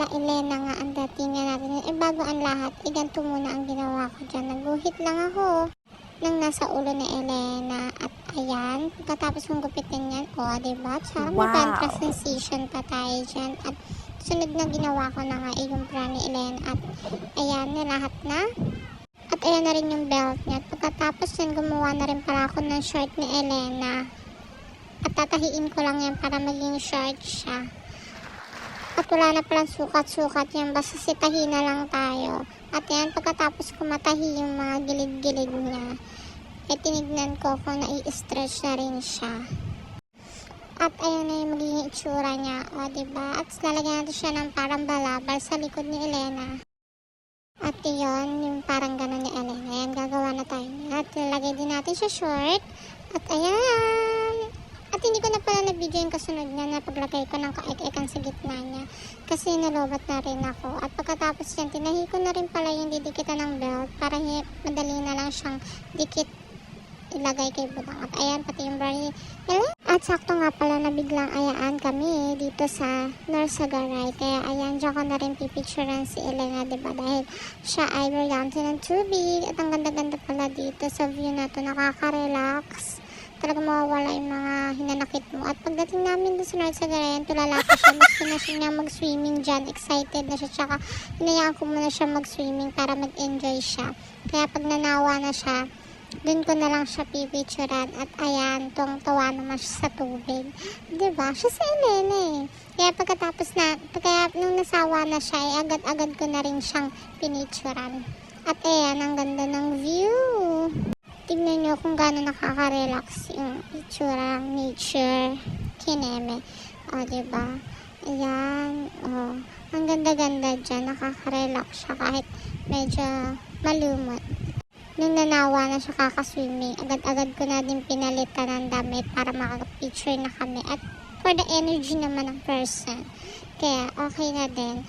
kala Elena nga ang dating nga natin. Bago ang lahat, ganito muna ang ginawa ko dyan. Naguhit lang ako ng nasa ulo ni Elena. At ayan, pagkatapos kong gupitin yan, diba? Tsaka may contrast sensation pa tayo dyan. At sunod na ginawa ko na nga yung bra ni Elena. At ayan, lahat na. At ayan na rin yung belt niya. At pagkatapos yan, gumawa na rin pala ako ng short ni Elena. At tatahiin ko lang yan para maging short siya. At wala na palang sukat-sukat yan. Basta sitahin na lang tayo. At yan, pagkatapos ko matahi yung mga gilid-gilid niya, tinignan ko kung nai-stretch na rin siya. At ayun na yung magiging itsura niya. Diba? At lalagyan natin siya ng parang balabal sa likod ni Elena. At yun, yung parang gano'n ni Elena. Ayan, gagawa na tayo niya. At lalagay din natin siya short. At ayan. At hindi ko na pala na-video yung kasunod niya na paglagay ko ng kaek-ekan sa gitna niya. Kasi nalobat na rin ako. At pagkatapos yan, tinahi ko na rin pala yung didikitan ng belt para madali na lang siyang dikit ilagay kay Budang. At ayan, pati yung brand at sakto nga pala na biglang ayaan kami dito sa Norsagaray. Kaya ayan, dyan ko na rin pipicturean si Elena, diba? Dahil siya ay royalty ng tubig. At ang ganda-ganda pala dito sa view na to, nakaka-relax. Talaga mawawala yung mga hinanakit mo. At pagdating namin doon sa Norsagaray, tulala ko siya. Gusto na siya mag-swimming dyan. Excited na siya. Tsaka hinayaan ko muna siya mag-swimming para mag-enjoy siya. Kaya pag nanawa na siya, doon ko na lang siya pipicturan. At ayan, tuwang-tawa naman siya sa tubig. Diba? Siya si Elena eh. Kaya pagkatapos na, nung nasawa na siya, agad-agad ko na rin siyang pinicturan. At ayan, ang ganda ng view. Tignan nyo kung gaano nakaka-relax yung itsura ng nature kineme. Diba? Ayan. Ang ganda-ganda dyan. Nakaka-relax siya kahit medyo malumot. Nung nanawa na siya kakaswimming, agad-agad ko na din pinalitan ng damit para makapicture na kami. At for the energy naman ng person. Kaya okay na din.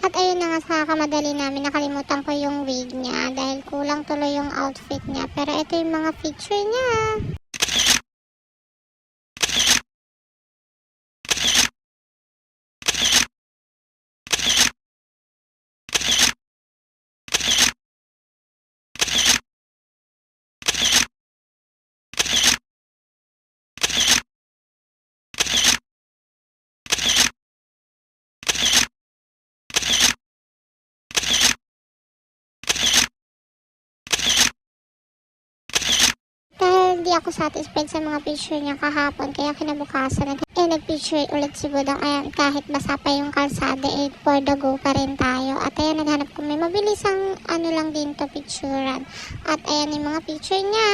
At ayun na nga, sa kakamadali namin, nakalimutan ko yung wig niya dahil kulang tuloy yung outfit niya. Pero ito yung mga picture niya. Hindi ako satisfied sa mga picture niya kahapon, kaya kinabukasan nagpicture ulit si Budang. Ayan, kahit basa pa yung kalsada, for the go pa rin tayo. At ayan, naghanap ko may mabilisang lang din to picturean. At ayan yung mga picture niya.